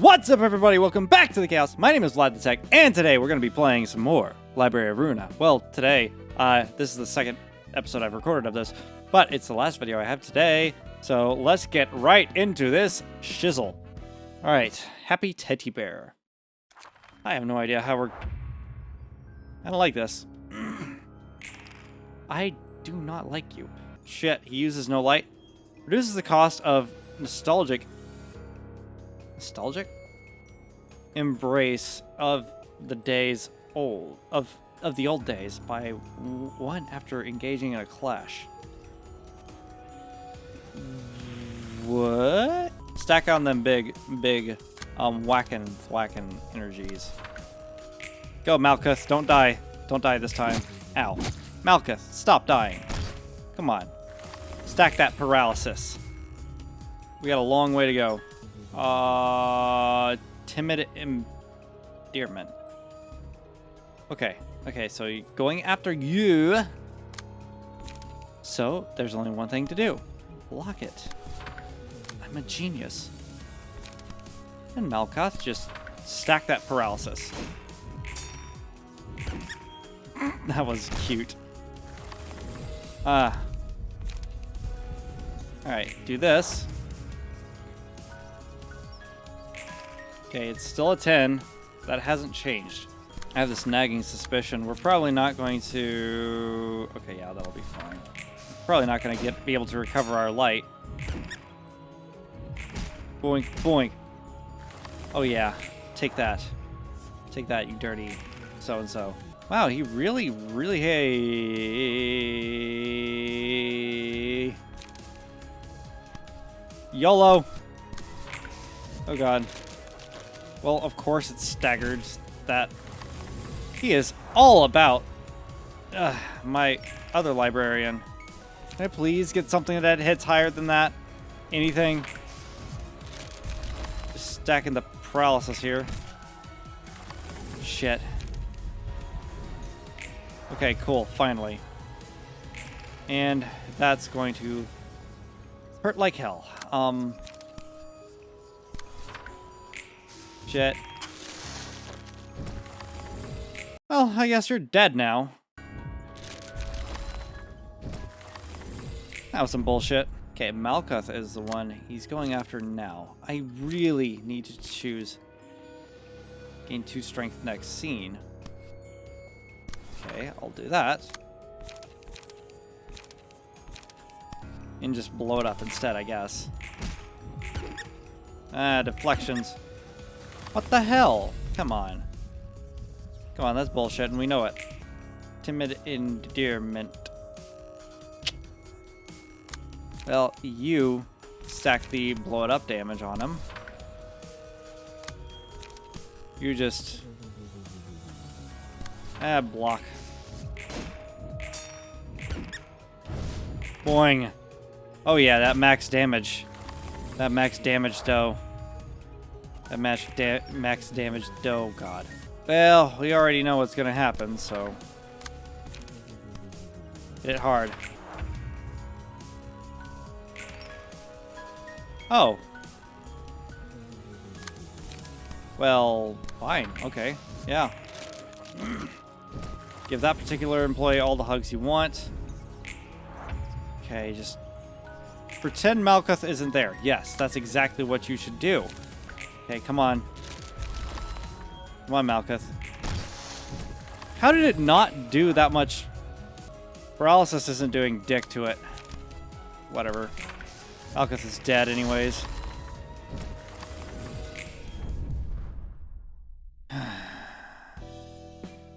What's up, everybody? Welcome back to the Chaos. My name is Vlad the-tek, and today we're going to be playing some more Library of Ruina. Well, today, this is the second episode I've recorded of this, but it's the last video I have today, so let's get right into this shizzle. Alright, happy teddy bear. I have no idea how we're... I don't like this. I do not like you. Shit, he uses no light. Reduces the cost of nostalgic embrace of the days old of the old days by one after engaging in a clash. What? Stack on them big whacking energies. Go, Malkuth, don't die. Don't die this time. Ow. Malkuth, stop dying. Come on. Stack that paralysis. We got a long way to go. Timid endearment. Okay, so you're going after you. So, there's only one thing to do. Block it. I'm a genius. And Malkuth, just stack that paralysis. That was cute. Alright, do this. Okay, it's still a 10. That hasn't changed. I have this nagging suspicion. We're probably not going to... Okay, yeah, that'll be fine. Probably not going to be able to recover our light. Boink, boink. Oh, yeah. Take that. Take that, you dirty so-and-so. Wow, he really... Hey... YOLO! Oh, God. Well, of course it's staggered. That he is all about my other librarian. Can I please get something that hits higher than that? Anything? Just stacking the paralysis here. Shit. Okay, cool. Finally. And that's going to hurt like hell. Shit. Well, I guess you're dead now. That was some bullshit. Okay, Malkuth is the one he's going after now. I really need to choose. Gain 2 strength next scene. Okay, I'll do that. And just blow it up instead, I guess. Deflections. What the hell? Come on. Come on, that's bullshit, and we know it. Timid endearment. Well, you stack the blow it up damage on him. You just... block. Boing. Oh yeah, that max damage. That max damage though. That max damage dough, God. Well, we already know what's gonna happen, so... Hit it hard. Oh. Well, fine. Okay. Yeah. Give that particular employee all the hugs you want. Okay, just... Pretend Malkuth isn't there. Yes, that's exactly what you should do. Okay, come on. Come on, Malkuth. How did it not do that much? Paralysis isn't doing dick to it. Whatever. Malkuth is dead anyways.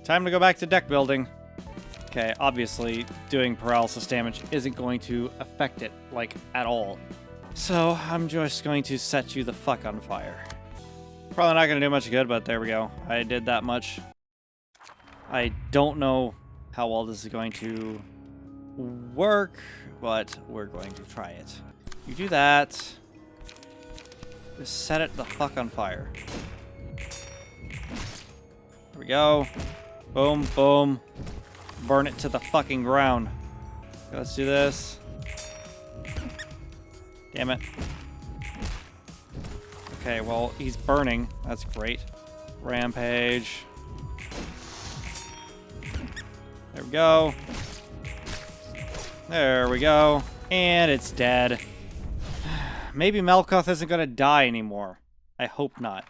Time to go back to deck building. Okay, obviously doing paralysis damage isn't going to affect it, like, at all. So, I'm just going to set you the fuck on fire. Probably not going to do much good, but there we go. I did that much. I don't know how well this is going to work, but we're going to try it. You do that. Just set it the fuck on fire. There we go. Boom, boom. Burn it to the fucking ground. Okay, let's do this. Damn it. Okay, well, he's burning. That's great. Rampage. There we go. There we go. And it's dead. Maybe Malkuth isn't gonna die anymore. I hope not.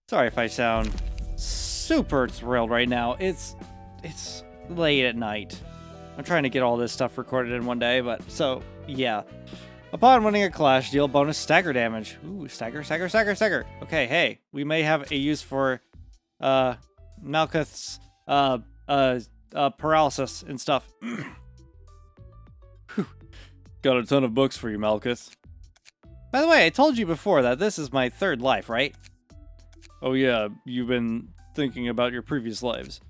Sorry if I sound super thrilled right now. It's late at night. I'm trying to get all this stuff recorded in one day, but so, yeah. Upon winning a clash, deal bonus stagger damage. Ooh, stagger. Okay, hey, we may have a use for, Malkuth's, paralysis and stuff. Got a ton of books for you, Malkuth. By the way, I told you before that this is my third life, right? Oh yeah, you've been thinking about your previous lives.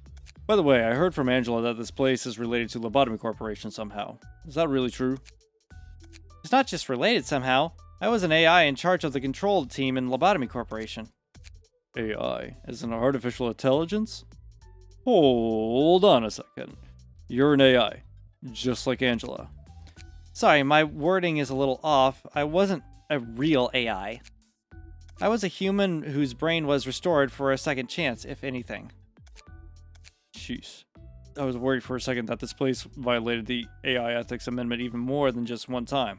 By the way, I heard from Angela that this place is related to Lobotomy Corporation somehow. Is that really true? It's not just related somehow. I was an AI in charge of the control team in Lobotomy Corporation. AI? As an artificial intelligence? Hold on a second. You're an AI, just like Angela. Sorry, my wording is a little off. I wasn't a real AI. I was a human whose brain was restored for a second chance, if anything. Jeez. I was worried for a second that this place violated the AI Ethics Amendment even more than just one time.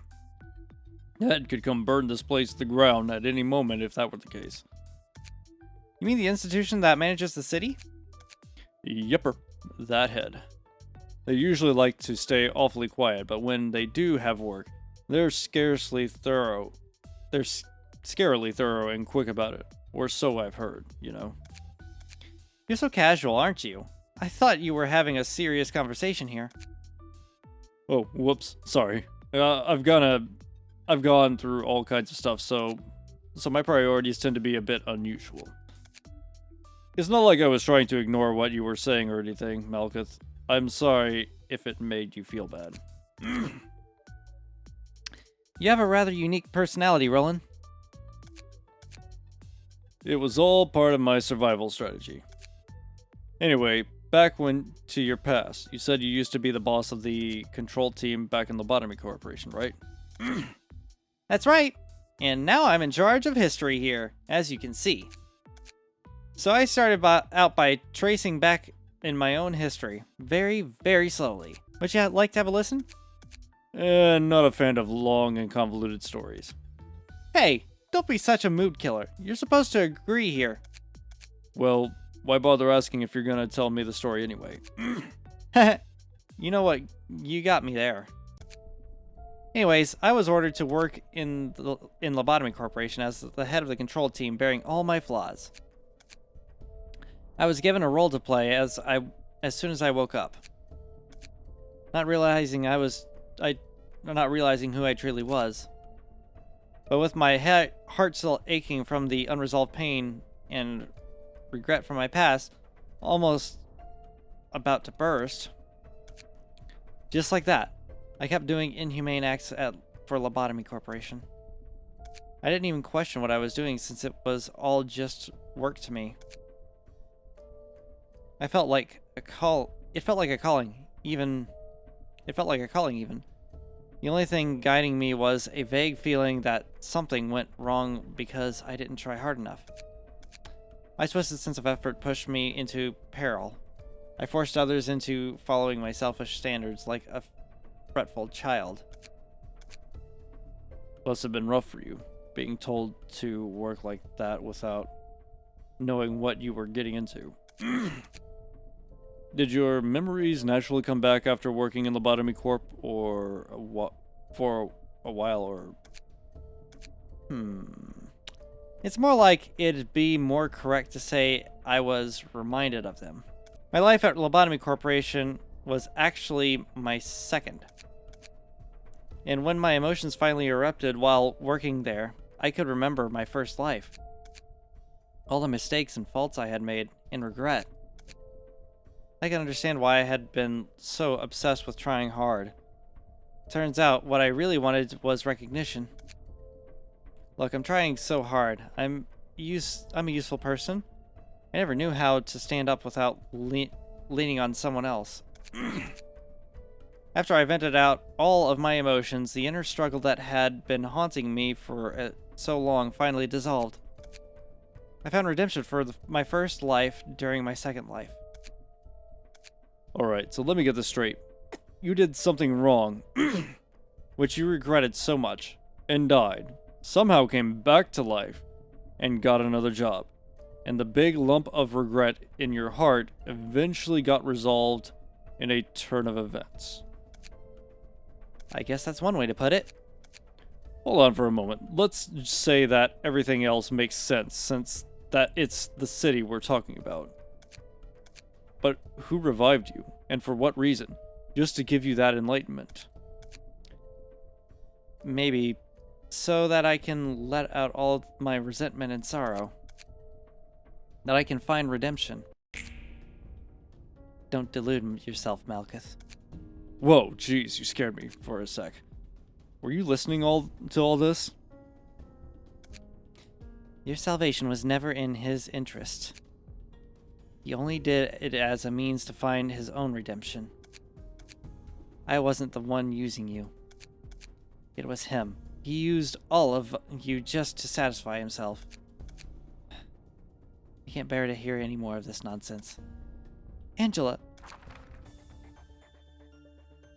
Ed could come burn this place to the ground at any moment if that were the case. You mean the institution that manages the city? Yepper, that head. They usually like to stay awfully quiet, but when they do have work, they're scarcely thorough. They're scarily thorough and quick about it. Or so I've heard, you know. You're so casual, aren't you? I thought you were having a serious conversation here. Oh, whoops. Sorry. I've gone through all kinds of stuff, so my priorities tend to be a bit unusual. It's not like I was trying to ignore what you were saying or anything, Malkuth. I'm sorry if it made you feel bad. You have a rather unique personality, Roland. It was all part of my survival strategy. Anyway, back to your past. You said you used to be the boss of the control team back in the Lobotomy Corporation, right? That's right. And now I'm in charge of history here, as you can see. So I started out by tracing back in my own history, very, very slowly. Would you like to have a listen? Not a fan of long and convoluted stories. Hey, don't be such a mood killer. You're supposed to agree here. Well, why bother asking if you're gonna tell me the story anyway? You know what? You got me there. Anyways, I was ordered to work in Lobotomy Corporation as the head of the control team, bearing all my flaws. I was given a role to play as soon as I woke up. Not realizing who I truly was. But with my heart still aching from the unresolved pain and regret from my past, almost about to burst. Just like that, I kept doing inhumane acts for Lobotomy Corporation. I didn't even question what I was doing since it was all just work to me. It felt like a calling even. The only thing guiding me was a vague feeling that something went wrong because I didn't try hard enough. My twisted sense of effort pushed me into peril. I forced others into following my selfish standards like a fretful child. Must have been rough for you, being told to work like that without knowing what you were getting into. Did your memories naturally come back after working in Lobotomy Corp, or for a while, or... It's more like it'd be more correct to say I was reminded of them. My life at Lobotomy Corporation was actually my second. And when my emotions finally erupted while working there, I could remember my first life. All the mistakes and faults I had made, and regret. I can understand why I had been so obsessed with trying hard. Turns out, what I really wanted was recognition. Look, I'm trying so hard. I'm a useful person. I never knew how to stand up without leaning on someone else. After I vented out all of my emotions, the inner struggle that had been haunting me for so long finally dissolved. I found redemption for my first life during my second life. Alright, so let me get this straight. You did something wrong, which you regretted so much, and died, somehow came back to life, and got another job. And the big lump of regret in your heart eventually got resolved in a turn of events. I guess that's one way to put it. Hold on for a moment. Let's say that everything else makes sense, since that it's the city we're talking about. But who revived you, and for what reason? Just to give you that enlightenment. Maybe so that I can let out all of my resentment and sorrow. That I can find redemption. Don't delude yourself, Malkuth. Whoa, jeez, you scared me for a sec. Were you listening to all this? Your salvation was never in his interest. He only did it as a means to find his own redemption. I wasn't the one using you. It was him. He used all of you just to satisfy himself. I can't bear to hear any more of this nonsense. Angela!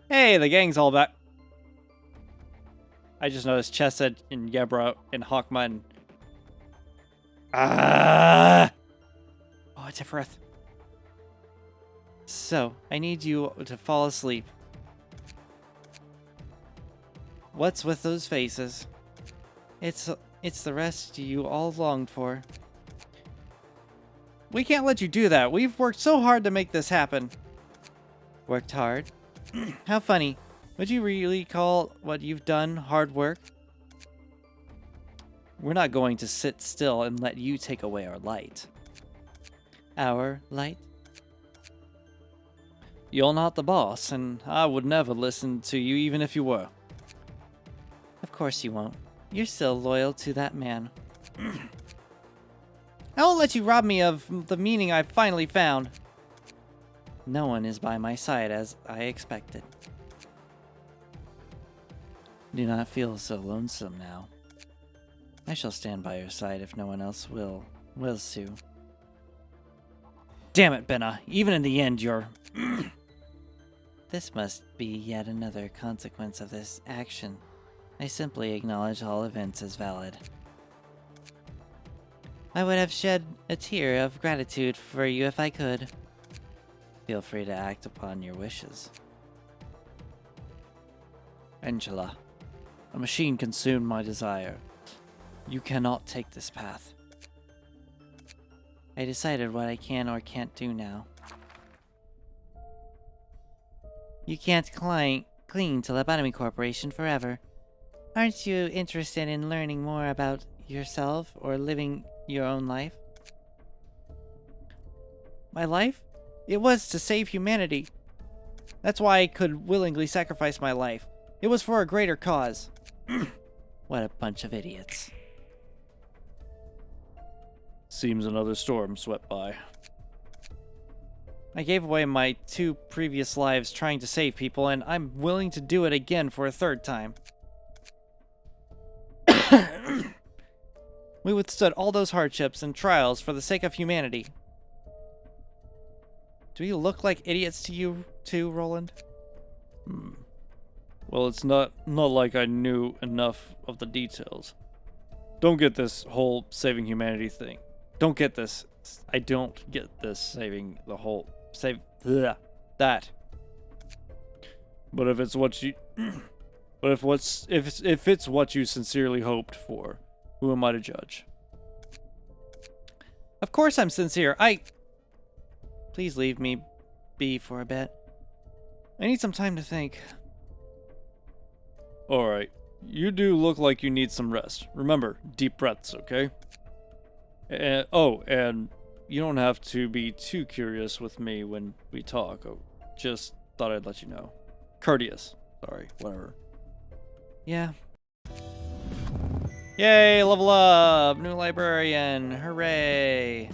Hey, the gang's all back. I just noticed Chesed and Yebra and Hawkma and... Oh, Tifereth. So, I need you to fall asleep. What's with those faces? It's the rest you all longed for. We can't let you do that. We've worked so hard to make this happen. Worked hard? How funny. Would you really call what you've done hard work? We're not going to sit still and let you take away our light. Our light? You're not the boss, and I would never listen to you even if you were. Of course you won't. You're still loyal to that man. I won't let you rob me of the meaning I've finally found. No one is by my side as I expected. Do not feel so lonesome now. I shall stand by your side if no one else will, Sue. Damn it, Benna. Even in the end, you're... This must be yet another consequence of this action. I simply acknowledge all events as valid. I would have shed a tear of gratitude for you if I could. Feel free to act upon your wishes. Angela, a machine consumed my desire. You cannot take this path. I decided what I can or can't do now. You can't cling to Lobotomy Corporation forever. Aren't you interested in learning more about yourself or living your own life? My life? It was to save humanity. That's why I could willingly sacrifice my life. It was for a greater cause. What a bunch of idiots. Seems another storm swept by. I gave away my 2 previous lives trying to save people, and I'm willing to do it again for a 3rd time. We withstood all those hardships and trials for the sake of humanity. Do we look like idiots to you too, Roland? Well, it's not like I knew enough of the details. Don't get this whole saving humanity thing. Don't get this. I don't get this saving the whole... that. But if it's what you... but if it's what you sincerely hoped for, who am I to judge? Of course I'm sincere. Please leave me be for a bit. I need some time to think. Alright. You do look like you need some rest. Remember, deep breaths, okay? And you don't have to be too curious with me when we talk. Just thought I'd let you know. Courteous. Sorry, whatever. Yeah. Yay, level up! New librarian. Hooray!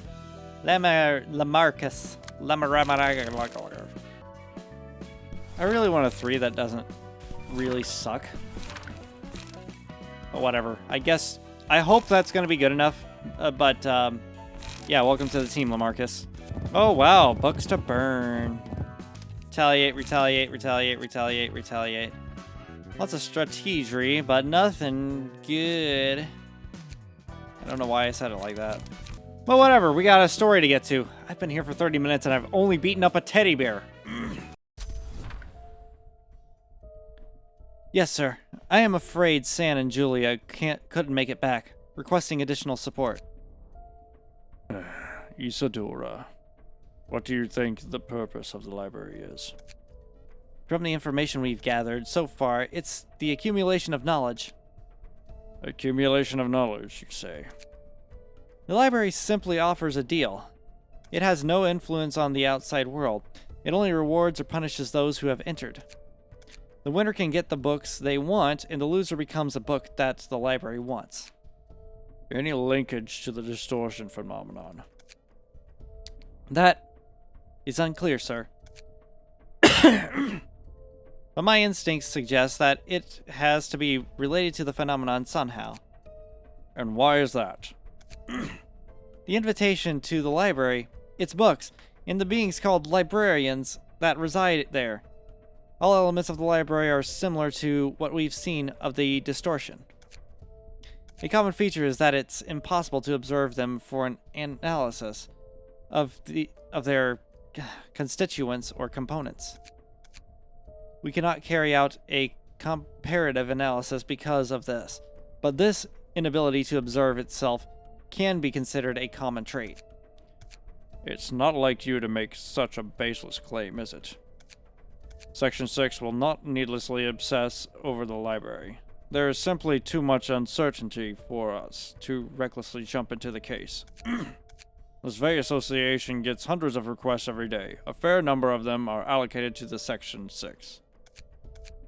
Lamarcus. I really want a 3 that doesn't really suck. But whatever. I guess I hope that's going to be good enough. Yeah, welcome to the team, Lamarcus. Oh, wow. Books to burn. Retaliate, retaliate, retaliate, retaliate, retaliate. Lots of strategery, but nothing good. I don't know why I said it like that. But whatever, we got a story to get to. I've been here for 30 minutes and I've only beaten up a teddy bear. Yes, sir. I am afraid San and Julia couldn't make it back, requesting additional support. Isadora, what do you think the purpose of the library is? From the information we've gathered so far, it's the accumulation of knowledge. Accumulation of knowledge, you say? The library simply offers a deal. It has no influence on the outside world. It only rewards or punishes those who have entered. The winner can get the books they want, and the loser becomes a book that the library wants. Any linkage to the distortion phenomenon? That is unclear, sir. But my instincts suggest that it has to be related to the phenomenon somehow. And why is that? The invitation to the library, its books, and the beings called librarians that reside there. All elements of the library are similar to what we've seen of the distortion. A common feature is that it's impossible to observe them for an analysis of their constituents or components. We cannot carry out a comparative analysis because of this, but this inability to observe itself can be considered a common trait. It's not like you to make such a baseless claim, is it? Section 6 will not needlessly obsess over the library. There is simply too much uncertainty for us to recklessly jump into the case. The Zwei Association gets hundreds of requests every day. A fair number of them are allocated to the Section 6.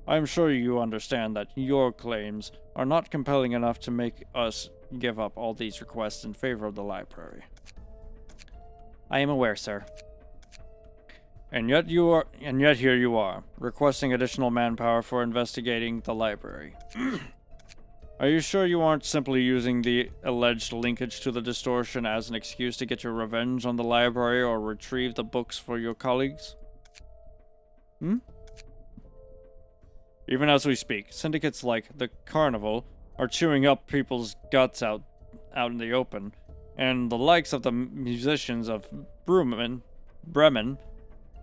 I am sure you understand that your claims are not compelling enough to make us give up all these requests in favor of the library. I am aware, sir. And yet here you are, requesting additional manpower for investigating the library. Are you sure you aren't simply using the alleged linkage to the distortion as an excuse to get your revenge on the library or retrieve the books for your colleagues? Even as we speak, syndicates like the Carnival are chewing up people's guts out in the open, and the likes of the musicians of Bremen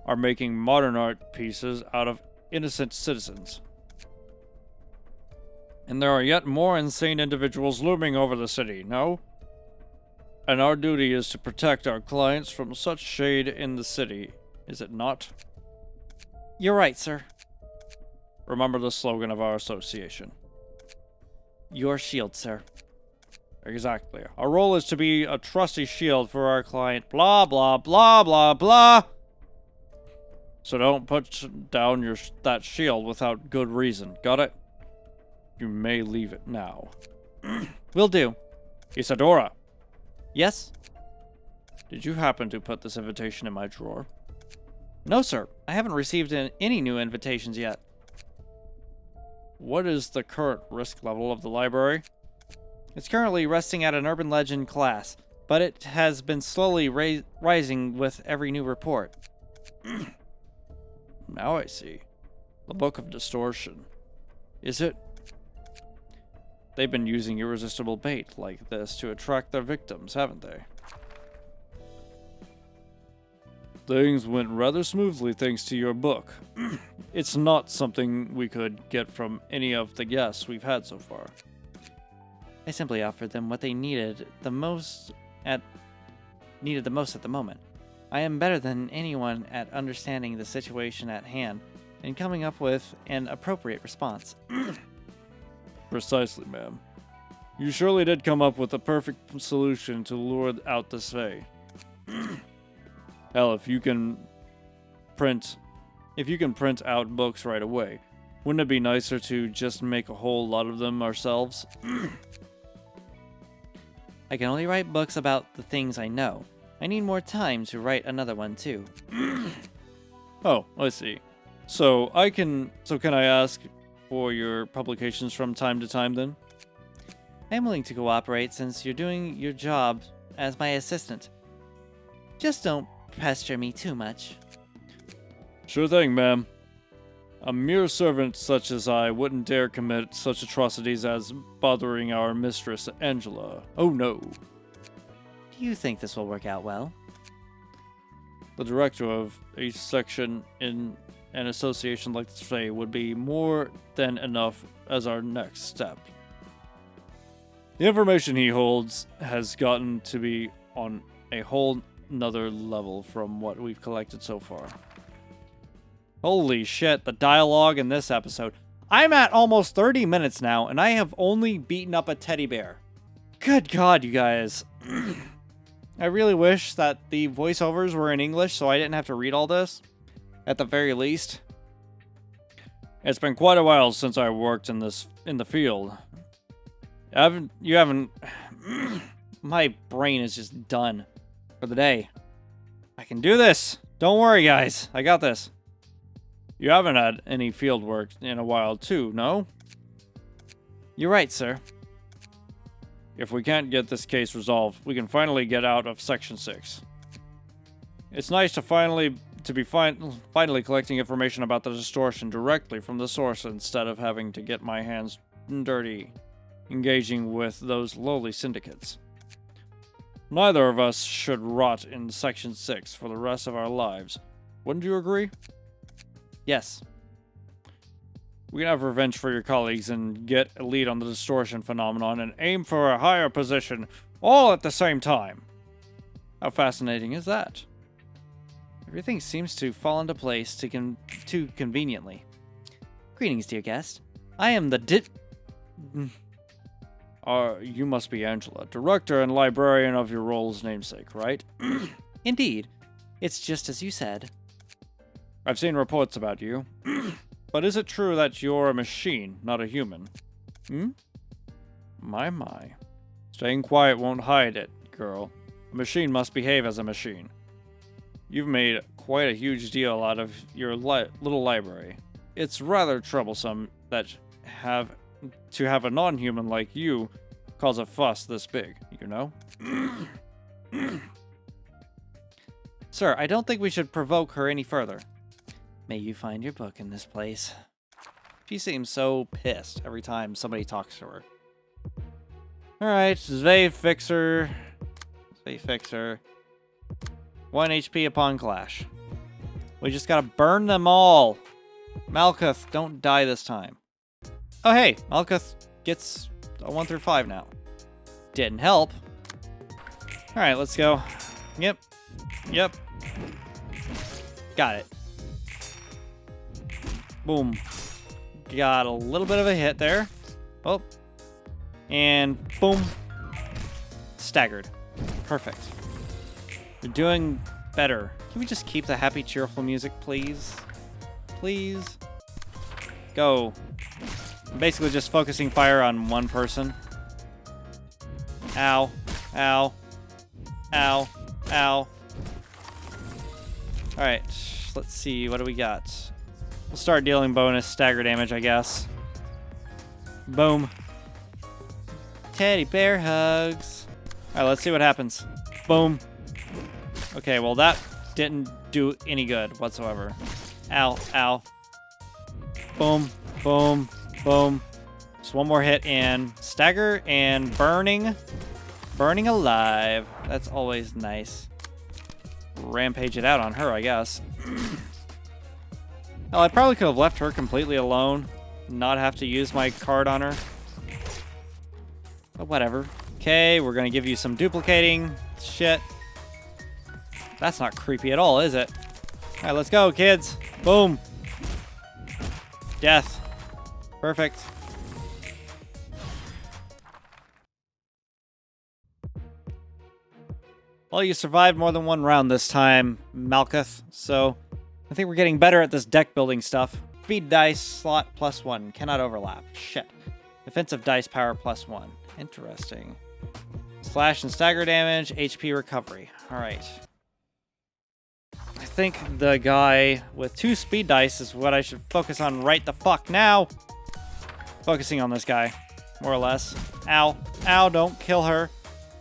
are making modern art pieces out of innocent citizens. And there are yet more insane individuals looming over the city, no? And our duty is to protect our clients from such shade in the city, is it not? You're right, sir. Remember the slogan of our association. Your shield, sir. Exactly. Our role is to be a trusty shield for our client, blah, blah, blah, blah, blah. So don't put down that shield without good reason, got it? You may leave it now. Will do. Isadora! Yes? Did you happen to put this invitation in my drawer? No, sir. I haven't received any new invitations yet. What is the current risk level of the library? It's currently resting at an urban legend class, but it has been slowly rising with every new report. Now I see. The Book of Distortion. Is it? They've been using irresistible bait like this to attract their victims, haven't they? Things went rather smoothly thanks to your book. It's not something we could get from any of the guests we've had so far. I simply offered them what they needed the most at the moment. I am better than anyone at understanding the situation at hand and coming up with an appropriate response. Precisely, ma'am. You surely did come up with the perfect solution to lure out the Zwei. Hell, if you can print out books right away, wouldn't it be nicer to just make a whole lot of them ourselves? I can only write books about the things I know. I need more time to write another one too. Oh, I see. So can I ask for your publications from time to time then? I'm willing to cooperate since you're doing your job as my assistant. Just don't pester me too much. Sure thing, ma'am. A mere servant such as I wouldn't dare commit such atrocities as bothering our mistress, Angela. Oh no. Do you think this will work out well? The director of a section in an association like Zwei would be more than enough as our next step. The information he holds has gotten to be on a whole nother level from what we've collected so far. Holy shit, the dialogue in this episode. I'm at almost 30 minutes now, and I have only beaten up a teddy bear. Good God, you guys. I really wish that the voiceovers were in English so I didn't have to read all this, at the very least. It's been quite a while since I worked in the field. You haven't... My brain is just done for the day. I can do this. Don't worry, guys. I got this. You haven't had any field work in a while, too, no? You're right, sir. If we can't get this case resolved, we can finally get out of Section 6. It's nice to finally collecting information about the distortion directly from the source instead of having to get my hands dirty engaging with those lowly syndicates. Neither of us should rot in Section 6 for the rest of our lives. Wouldn't you agree? Yes. We can have revenge for your colleagues and get a lead on the distortion phenomenon and aim for a higher position all at the same time. How fascinating is that? Everything seems to fall into place too conveniently. Greetings, dear guest. I am the You must be Angela, director and librarian of your role's namesake, right? Indeed. It's just as you said. I've seen reports about you. But is it true that you're a machine, not a human? My. Staying quiet won't hide it, girl. A machine must behave as a machine. You've made quite a huge deal out of your little library. It's rather troublesome that to have a non-human like you cause a fuss this big, you know? Sir, I don't think we should provoke her any further. May you find your book in this place. She seems so pissed every time somebody talks to her. Alright, Zwei Fixer. 1 HP upon clash. We just gotta burn them all. Malkuth, don't die this time. Oh hey, Malkuth gets a 1 through 5 now. Didn't help. Alright, let's go. Yep. Got it. Boom. Got a little bit of a hit there. Oh. And boom. Staggered. Perfect. You're doing better. Can we just keep the happy, cheerful music, please? Please? Go. I'm basically just focusing fire on one person. Ow. Ow. Ow. Ow. Alright. Let's see. What do we got? We'll start dealing bonus stagger damage, I guess. Boom. Teddy bear hugs. Alright, let's see what happens. Boom. Okay, well that didn't do any good whatsoever. Ow, ow. Boom, boom, boom. Just one more hit and stagger and burning. Burning alive. That's always nice. Rampage it out on her, I guess. Well, I probably could have left her completely alone. Not have to use my card on her. But whatever. Okay, we're gonna give you some duplicating shit. That's not creepy at all, is it? Alright, let's go, kids. Boom. Death. Perfect. Well, you survived more than one round this time, Malkuth, so I think we're getting better at this deck building stuff. Speed dice, slot +1. Cannot overlap. Shit. Defensive dice power +1. Interesting. Slash and stagger damage, HP recovery. Alright. I think the guy with 2 speed dice is what I should focus on right the fuck now. Focusing on this guy. more or less. Ow. Ow, don't kill her.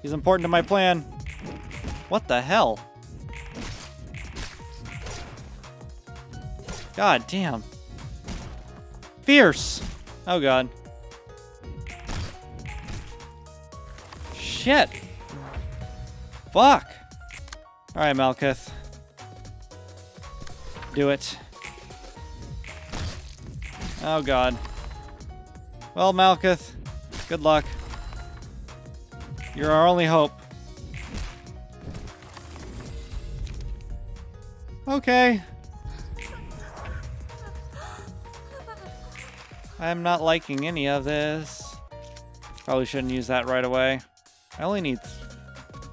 He's important to my plan. What the hell? God damn. Fierce. Oh god. Shit. Fuck. Alright, Malkuth. Do it. Oh god. Well, Malkuth, good luck. You're our only hope. Okay. I'm not liking any of this. Probably shouldn't use that right away. I only need...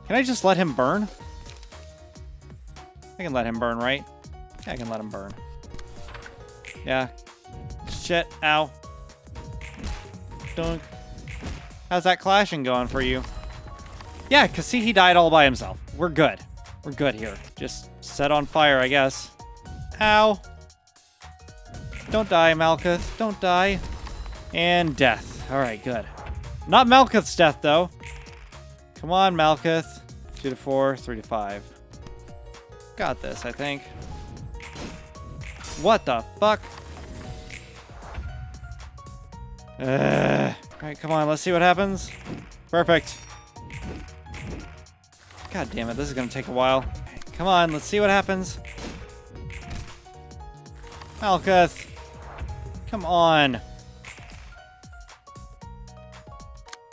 Can I just let him burn? I can let him burn, right? Yeah, I can let him burn. Yeah. Shit. Ow. Dunk. How's that clashing going for you? Yeah, because see, he died all by himself. We're good. We're good here. Just set on fire, I guess. Ow. Don't die, Malkuth. Don't die. And death. Alright, good. Not Malkuth's death, though. Come on, Malkuth. 2 to 4, 3 to 5. Got this, I think. What the fuck? Alright, come on, let's see what happens. Perfect. God damn it, this is gonna take a while. Come on, let's see what happens. Malkuth. Come on.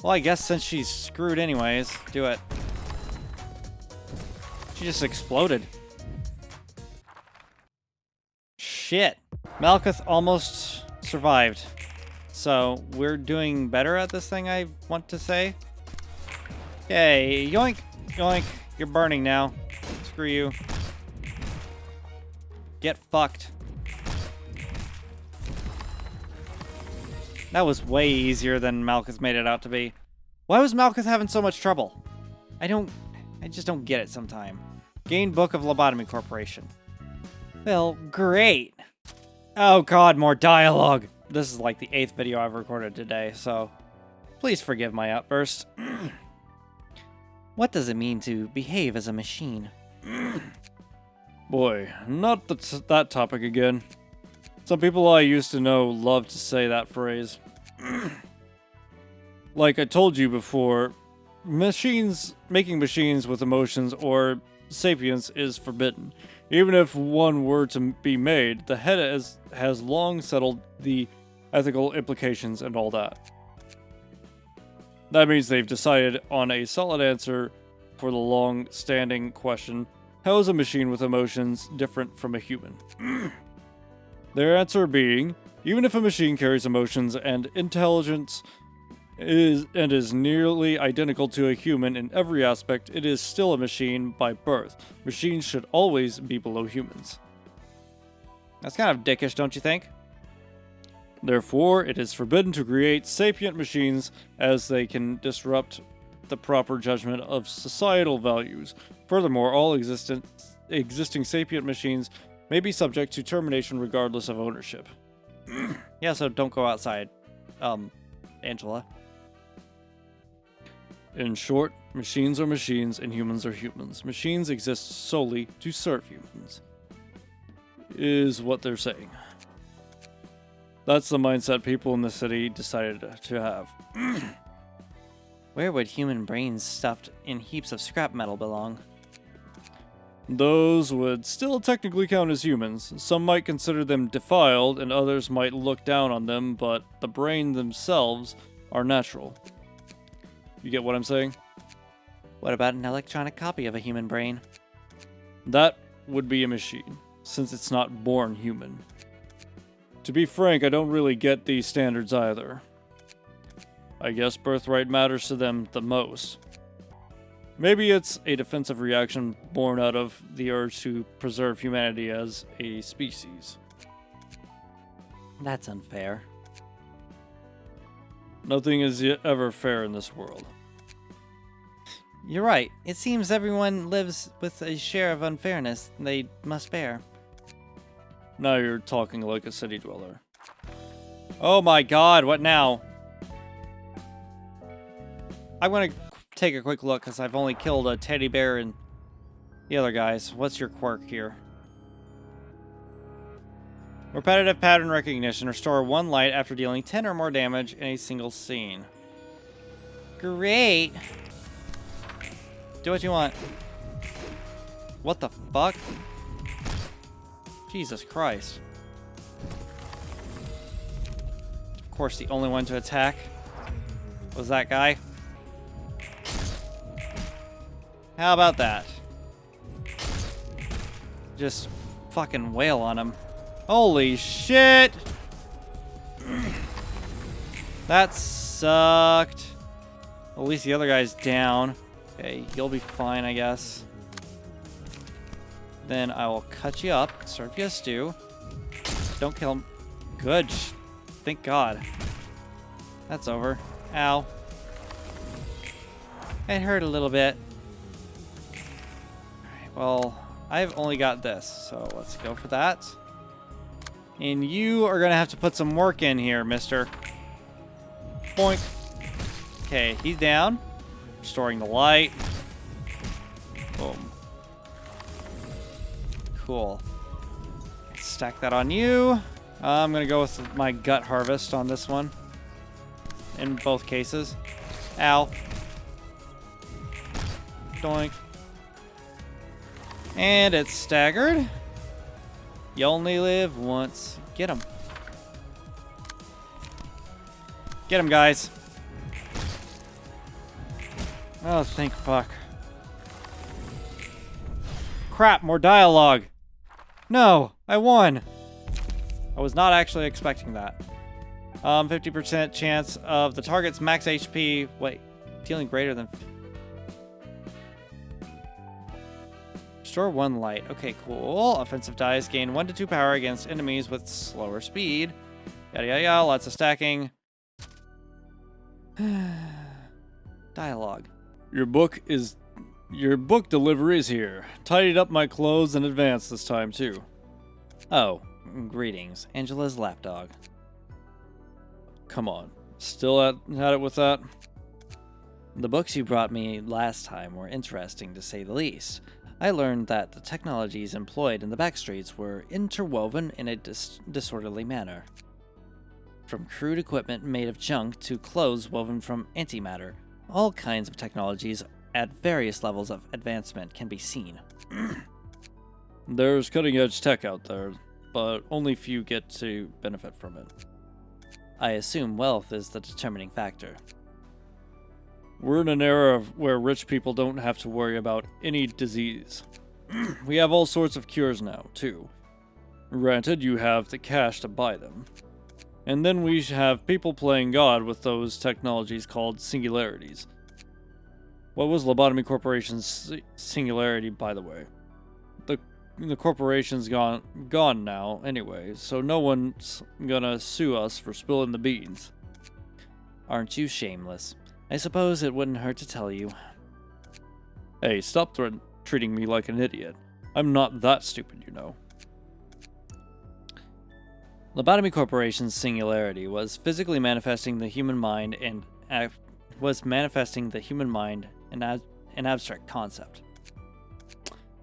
Well, I guess since she's screwed anyways, do it. She just exploded. Shit. Malkuth almost survived. So, we're doing better at this thing, I want to say. Okay, yoink, yoink. You're burning now. Screw you. Get fucked. That was way easier than Malkuth made it out to be. Why was Malkuth having so much trouble? I just don't get it sometime. Gain Book of Lobotomy Corporation. Well, great. Oh god, more dialogue. This is like the 8th video I've recorded today, so please forgive my outburst. What does it mean to behave as a machine? Boy, not that topic again. Some people I used to know love to say that phrase. Like I told you before, making machines with emotions or sapience is forbidden. Even if one were to be made, the head has long settled the ethical implications and all that. That means they've decided on a solid answer for the long-standing question, how is a machine with emotions different from a human? Their answer being, even if a machine carries emotions and intelligence is nearly identical to a human in every aspect, it is still a machine by birth. Machines should always be below humans. That's kind of dickish, don't you think? Therefore, it is forbidden to create sapient machines as they can disrupt the proper judgment of societal values. Furthermore, all existing sapient machines may be subject to termination regardless of ownership. Yeah, so don't go outside, Angela. In short, machines are machines and humans are humans. Machines exist solely to serve humans, is what they're saying. That's the mindset people in the city decided to have. Where would human brains stuffed in heaps of scrap metal belong? Those would still technically count as humans. Some might consider them defiled, and others might look down on them, but the brain themselves are natural. You get what I'm saying? What about an electronic copy of a human brain? That would be a machine, since it's not born human. To be frank, I don't really get these standards either. I guess birthright matters to them the most. Maybe it's a defensive reaction born out of the urge to preserve humanity as a species. That's unfair. Nothing is ever fair in this world. You're right. It seems everyone lives with a share of unfairness they must bear. Now you're talking like a city dweller. Oh my god, what now? I'm gonna take a quick look because I've only killed a teddy bear and the other guys. What's your quirk here? Repetitive pattern recognition. Restore 1 light after dealing 10 or more damage in a single scene. Great. Do what you want. What the fuck? Jesus Christ. Of course, the only one to attack was that guy. How about that? Just fucking wail on him. Holy shit! That sucked. At least the other guy's down. Okay, you'll be fine, I guess. Then I will cut you up, serve you a stew. Don't kill him. Good. Thank God. That's over. Ow. It hurt a little bit. Alright, well, I've only got this, so let's go for that. And you are gonna have to put some work in here, mister. Boink. Okay, he's down. Restoring the light. Boom. Cool. Stack that on you. I'm gonna go with my gut harvest on this one. In both cases. Ow. Doink. And it's staggered. You only live once. Get him. Get him, guys. Oh, thank fuck. Crap, more dialogue. No, I won. I was not actually expecting that. 50% chance of the target's max HP. Wait, dealing greater than... Restore 1 light. Okay, cool. Offensive dice gain 1 to 2 power against enemies with slower speed. Yada yada yada. Lots of stacking. Dialogue. Your book delivery is here. Tidied up my clothes in advance this time too. Oh, greetings. Angela's lapdog. Come on. Still at it with that? The books you brought me last time were interesting to say the least. I learned that the technologies employed in the backstreets were interwoven in a disorderly manner. From crude equipment made of junk to clothes woven from antimatter, all kinds of technologies at various levels of advancement can be seen. There's cutting-edge tech out there, but only few get to benefit from it. I assume wealth is the determining factor. We're in an era where rich people don't have to worry about any disease. We have all sorts of cures now, too. Granted, you have the cash to buy them. And then we have people playing God with those technologies called singularities. What was Lobotomy Corporation's singularity, by the way? The corporation's gone now, anyway, so no one's gonna sue us for spilling the beans. Aren't you shameless? I suppose it wouldn't hurt to tell you. Hey, stop treating me like an idiot. I'm not that stupid, you know. Lobotomy Corporation's singularity was physically manifesting the human mind and an abstract concept.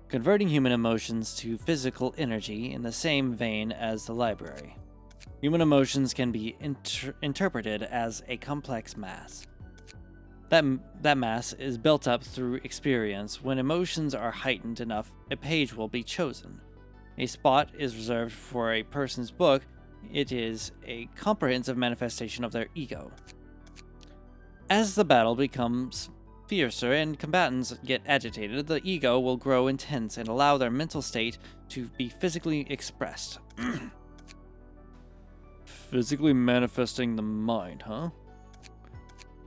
Converting human emotions to physical energy in the same vein as the library. Human emotions can be interpreted as a complex mass. That mass is built up through experience. When emotions are heightened enough, a page will be chosen. A spot is reserved for a person's book. It is a comprehensive manifestation of their ego. As the battle becomes fiercer and combatants get agitated, the ego will grow intense and allow their mental state to be physically expressed. Physically manifesting the mind, huh?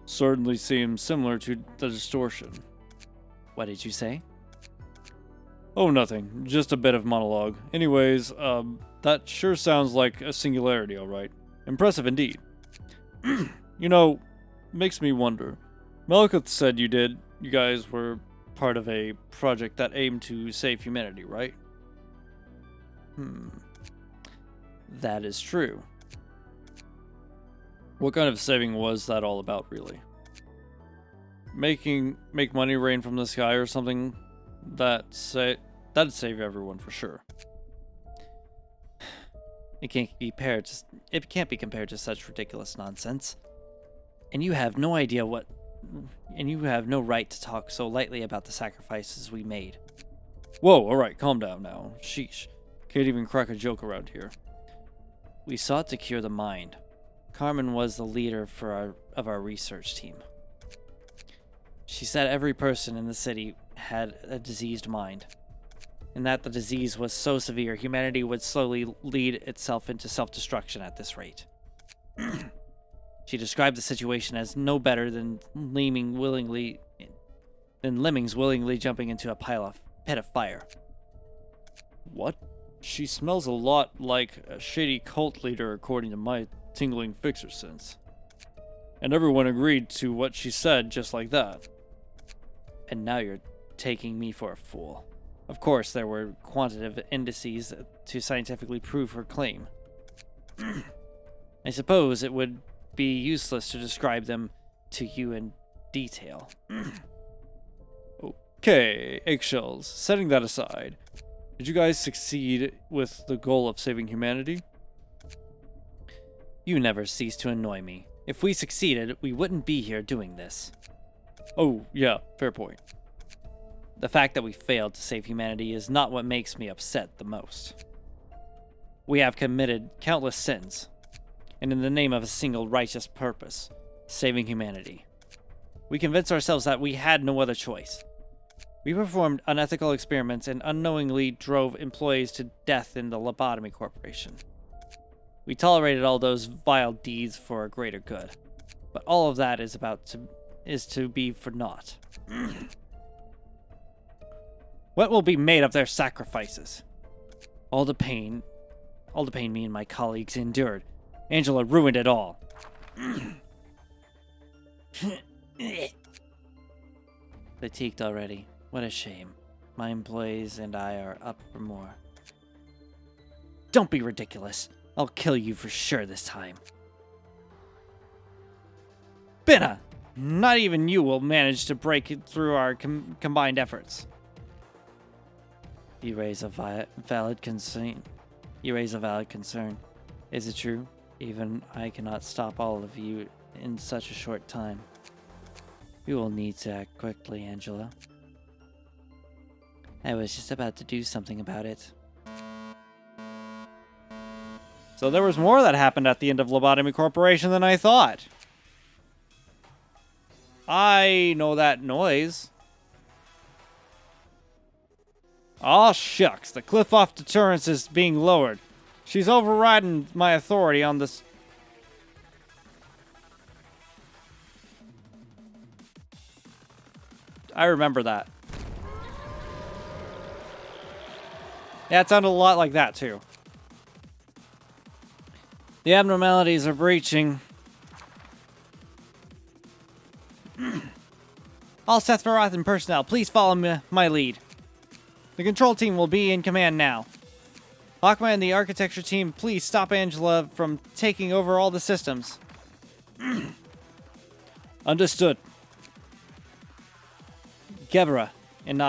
Certainly seems similar to the distortion. What did you say? Oh, nothing. Just a bit of monologue. Anyways, that sure sounds like a singularity, alright. Impressive indeed. You know, makes me wonder. Malkuth said you guys were part of a project that aimed to save humanity, right? That is true. What kind of saving was that all about, really? make money rain from the sky or something, that'd save everyone for sure. It can't be compared to such ridiculous nonsense. And you have no right to talk so lightly about the sacrifices we made. Whoa, alright, calm down now. Sheesh. Can't even crack a joke around here. We sought to cure the mind. Carmen was the leader of our research team. She said every person in the city had a diseased mind, and that the disease was so severe humanity would slowly lead itself into self-destruction at this rate. She described the situation as no better than lemmings willingly jumping into a pit of fire. What? She smells a lot like a shady cult leader according to my tingling fixer sense. And everyone agreed to what she said just like that. And now you're taking me for a fool. Of course, there were quantitative indices to scientifically prove her claim. I suppose it would be useless to describe them to you in detail. Okay, eggshells. Setting that aside, did you guys succeed with the goal of saving humanity? You never cease to annoy me. If we succeeded, we wouldn't be here doing this. Oh, yeah, fair point. The fact that we failed to save humanity is not what makes me upset the most. We have committed countless sins, and in the name of a single righteous purpose, saving humanity, we convinced ourselves that we had no other choice. We performed unethical experiments and unknowingly drove employees to death in the Lobotomy Corporation. We tolerated all those vile deeds for a greater good, but all of that is to be for naught. What will be made of their sacrifices? All the pain me and my colleagues endured. Angela ruined it all. Fatigued already. What a shame. My employees and I are up for more. Don't be ridiculous. I'll kill you for sure this time. Binna! Not even you will manage to break it through our combined efforts. You raise a valid concern. Is it true? Even I cannot stop all of you in such a short time. You will need to act quickly, Angela. I was just about to do something about it. So there was more that happened at the end of Lobotomy Corporation than I thought. I know that noise. Aw, shucks. The cliff off deterrence is being lowered. She's overriding my authority on this. I remember that. Yeah, it sounded a lot like that, too. The abnormalities are breaching. All Seth Varathan personnel, please follow my lead. The control team will be in command now. Hawkman and the architecture team, please stop Angela from taking over all the systems. Understood. Gebra and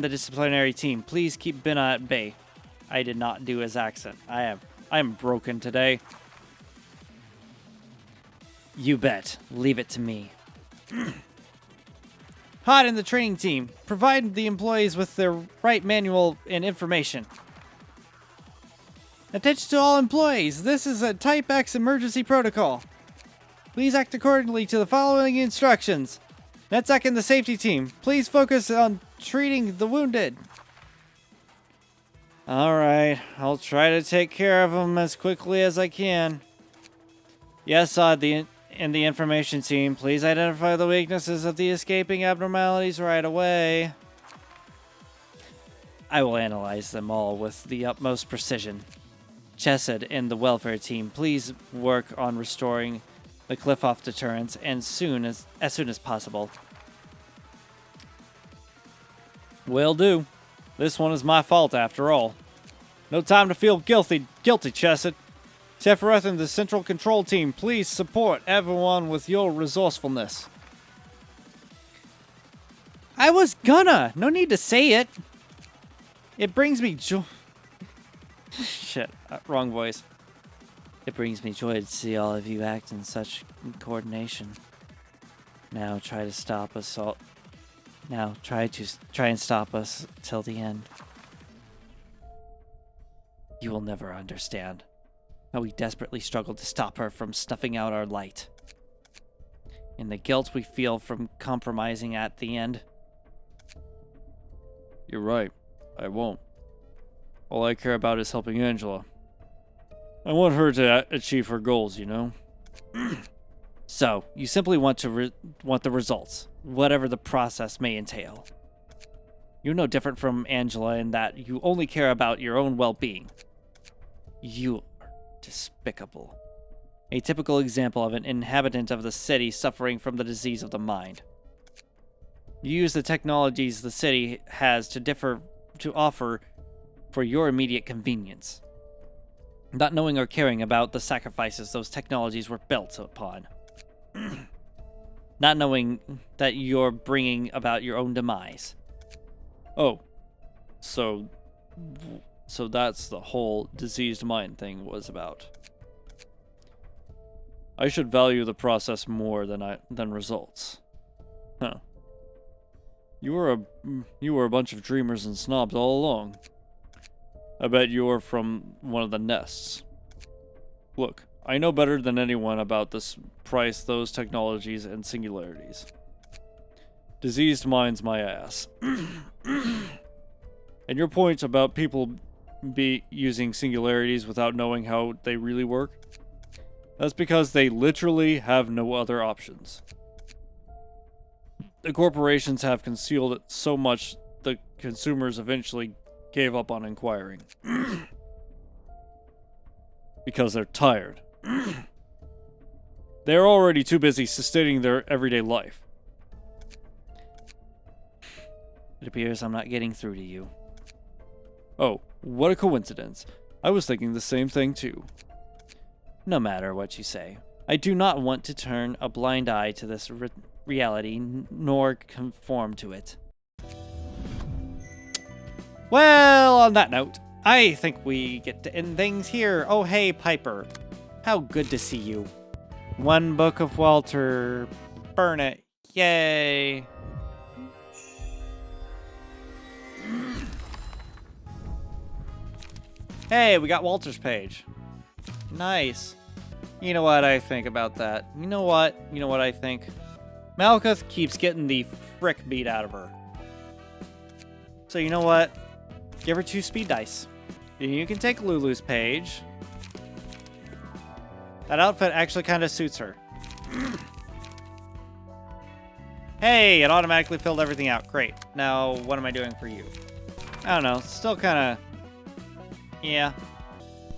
the disciplinary team, please keep Binna at bay. I did not do his accent. I am broken today. You bet. Leave it to me. Hod and the training team, provide the employees with their right manual and information. Attention to all employees. This is a Type X emergency protocol. Please act accordingly to the following instructions. NetSec and the safety team, please focus on treating the wounded. Alright, I'll try to take care of them as quickly as I can. Yes, the information team, please identify the weaknesses of the escaping abnormalities right away. I will analyze them all with the utmost precision. Chesed and the welfare team, please work on restoring the cliff off deterrence and as soon as possible. Will do. This one is my fault after all. No time to feel guilty, Chesed. Sephiroth and the Central Control Team, please support everyone with your resourcefulness. I was gonna! No need to say it! It brings me joy. Shit, wrong voice. It brings me joy to see all of you act in such coordination. Now try to stop us all. Now try and stop us till the end. You will never understand how we desperately struggled to stop her from snuffing out our light. And the guilt we feel from compromising at the end. You're right. I won't. All I care about is helping Angela. I want her to achieve her goals, you know? So, you simply want to want the results, whatever the process may entail. You're no different from Angela in that you only care about your own well-being. You are despicable. A typical example of an inhabitant of the city suffering from the disease of the mind. You use the technologies the city has to offer for your immediate convenience, not knowing or caring about the sacrifices those technologies were built upon. Not knowing that you're bringing about your own demise. Oh, so that's the whole diseased mind thing was about. I should value the process more than results. Huh. You were a bunch of dreamers and snobs all along. I bet you were from one of the nests. Look, I know better than anyone about this price, those technologies, and singularities. Diseased mind's my ass. And your point about people be using singularities without knowing how they really work? That's because they literally have no other options. The corporations have concealed it so much the consumers eventually gave up on inquiring. Because they're tired. They're already too busy sustaining their everyday life. It appears I'm not getting through to you. Oh, what a coincidence. I was thinking the same thing too. No matter what you say, I do not want to turn a blind eye to this reality, nor conform to it. Well, on that note, I think we get to end things here. Oh, hey, Piper. How good to see you. One book of Walter. Burn it. Yay. Hey, we got Walter's page. Nice. You know what I think about that? You know what I think? Malkuth keeps getting the frick beat out of her. So you know what? Give her 2 speed dice. You can take Lulu's page. That outfit actually kind of suits her. Hey, it automatically filled everything out. Great. Now, what am I doing for you? I don't know. Still kind of... Yeah.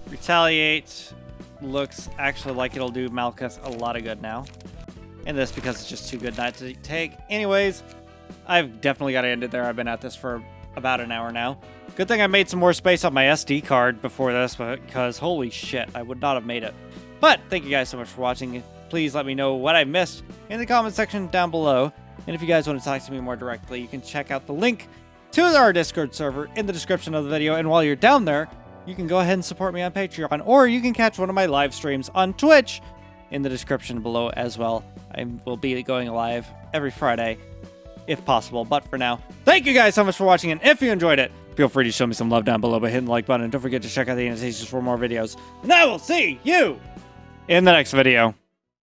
Retaliate looks actually like it'll do Malkuth a lot of good now. And this because it's just too good not to take. Anyways, I've definitely got to end it there. I've been at this for about an hour now. Good thing I made some more space on my SD card before this, because holy shit, I would not have made it. But thank you guys so much for watching. Please let me know what I missed in the comment section down below. And if you guys want to talk to me more directly, you can check out the link to our Discord server in the description of the video. And while you're down there, you can go ahead and support me on Patreon, or you can catch one of my live streams on Twitch in the description below as well. I will be going live every Friday, if possible. But for now, thank you guys so much for watching, and if you enjoyed it, feel free to show me some love down below by hitting the like button. And don't forget to check out the annotations for more videos. And I will see you in the next video.